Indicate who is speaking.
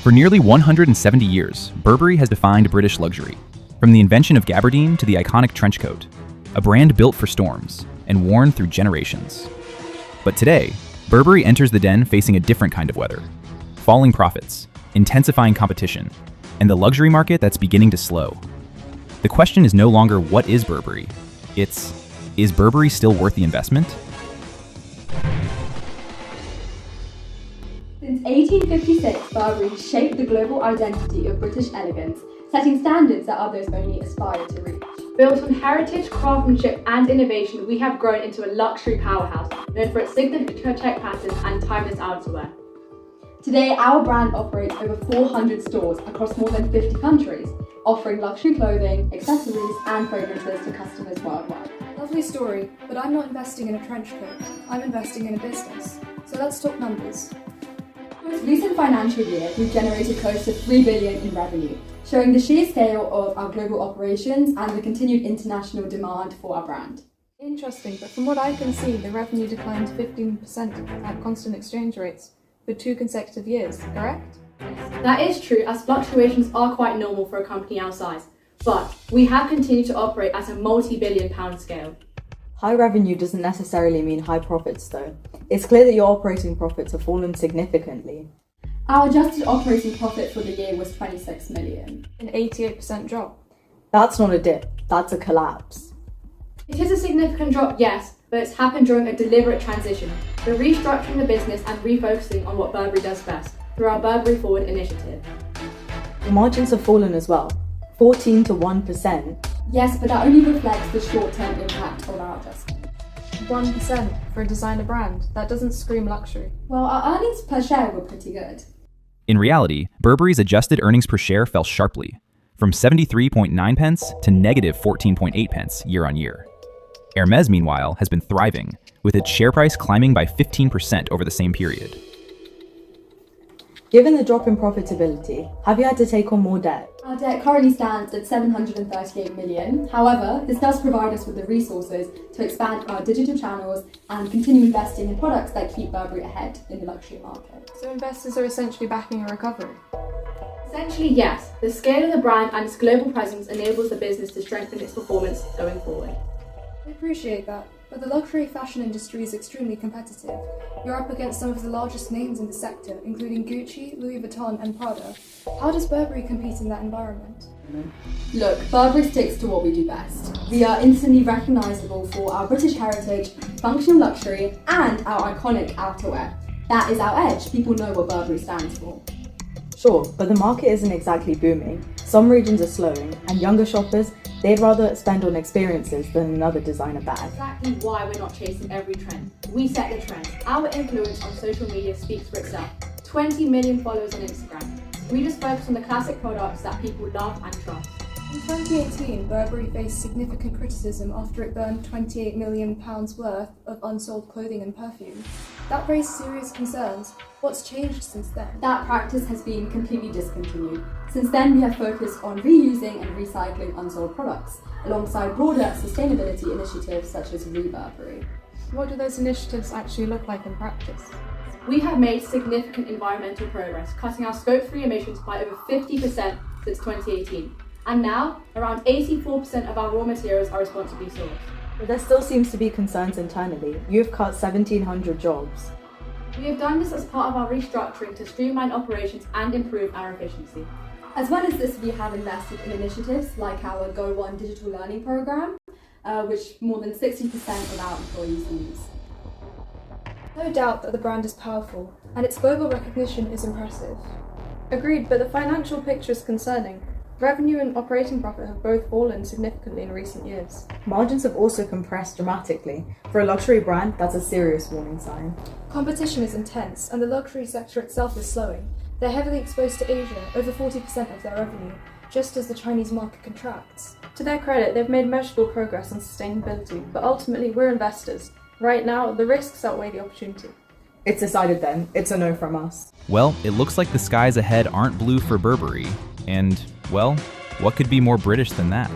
Speaker 1: For nearly 170 years, Burberry has defined British luxury. From the invention of gabardine to the iconic trench coat, a brand built for storms and worn through generations. But today, Burberry enters the den facing a different kind of weather. Falling profits, intensifying competition, and the luxury market that's beginning to slow. The question is no longer what is Burberry? It's, is Burberry still worth the investment?
Speaker 2: Since 1856, Burberry shaped the global identity of British elegance, setting standards that others only aspire to reach.
Speaker 3: Built on heritage, craftsmanship and innovation, we have grown into a luxury powerhouse, known for its signature check patterns and timeless outerwear.
Speaker 2: Today, our brand operates over 400 stores across more than 50 countries, offering luxury clothing, accessories and fragrances to customers worldwide.
Speaker 4: Lovely story, but I'm not investing in a trench coat. I'm investing in a business. So let's talk numbers.
Speaker 2: In this recent financial year, we've generated close to $3 billion in revenue, showing the sheer scale of our global operations and the continued international demand for our brand.
Speaker 4: Interesting, but from what I can see, the revenue declined 15% at constant exchange rates for 2 consecutive years, correct?
Speaker 3: That is true, as fluctuations are quite normal for a company our size, but we have continued to operate at a multi-billion-pound scale.
Speaker 5: High revenue doesn't necessarily mean high profits though. It's clear that your operating profits have fallen significantly.
Speaker 2: Our adjusted operating profit for the year was $26 million.
Speaker 4: An 88% drop.
Speaker 5: That's not a dip, that's a collapse.
Speaker 3: It is a significant drop, yes, but it's happened during a deliberate transition. We're restructuring the business and refocusing on what Burberry does best, through our Burberry Forward initiative.
Speaker 5: The margins have fallen as well, 14 to 1%.
Speaker 2: Yes, but that only reflects the short-term impact of our adjustment.
Speaker 4: 1% for a designer brand, that doesn't scream luxury.
Speaker 2: Well, our earnings per share were pretty good.
Speaker 1: In reality, Burberry's adjusted earnings per share fell sharply, from 73.9 pence to negative 14.8 pence year on year. Hermès, meanwhile, has been thriving, with its share price climbing by 15% over the same period.
Speaker 5: Given the drop in profitability, have you had to take on more debt?
Speaker 2: Our debt currently stands at $738 million. However, this does provide us with the resources to expand our digital channels and continue investing in products that keep Burberry ahead in the luxury market.
Speaker 4: So investors are essentially backing a recovery.
Speaker 3: Essentially, yes. The scale of the brand and its global presence enables the business to strengthen its performance going forward.
Speaker 4: I appreciate that, but the luxury fashion industry is extremely competitive. You're up against some of the largest names in the sector, including Gucci, Louis Vuitton and Prada. How does Burberry compete in that environment?
Speaker 2: Look, Burberry sticks to what we do best. We are instantly recognisable for our British heritage, functional luxury and our iconic outerwear. That is our edge. People know what Burberry stands for.
Speaker 5: Sure, but the market isn't exactly booming. Some regions are slowing, and younger shoppers, they'd rather spend on experiences than another designer bag.
Speaker 3: Exactly why we're not chasing every trend. We set the trend. Our influence on social media speaks for itself. 20 million followers on Instagram. We just focus on the classic products that people love and trust.
Speaker 4: In 2018, Burberry faced significant criticism after it burned £28 million worth of unsold clothing and perfume. That raised serious concerns. What's changed since then?
Speaker 2: That practice has been completely discontinued. Since then, we have focused on reusing and recycling unsold products, alongside broader sustainability initiatives such as Burberry.
Speaker 4: What do those initiatives actually look like in practice?
Speaker 3: We have made significant environmental progress, cutting our Scope 3 emissions by over 50% since 2018. And now, around 84% of our raw materials are responsibly sourced.
Speaker 5: But there still seems to be concerns internally. You've cut 1,700 jobs.
Speaker 3: We have done this as part of our restructuring to streamline operations and improve our efficiency.
Speaker 2: As well as this, we have invested in initiatives like our Go One digital learning program, which more than 60% of our employees use.
Speaker 4: No doubt that the brand is powerful, and its global recognition is impressive. Agreed, but the financial picture is concerning. Revenue and operating profit have both fallen significantly in recent years.
Speaker 5: Margins have also compressed dramatically. For a luxury brand, that's a serious warning sign.
Speaker 4: Competition is intense, and the luxury sector itself is slowing. They're heavily exposed to Asia, over 40% of their revenue, just as the Chinese market contracts. To their credit, they've made measurable progress on sustainability, but ultimately we're investors. Right now, the risks outweigh the opportunity.
Speaker 5: It's decided then. It's a no from us.
Speaker 1: Well, it looks like the skies ahead aren't blue for Burberry, and, well, what could be more British than that?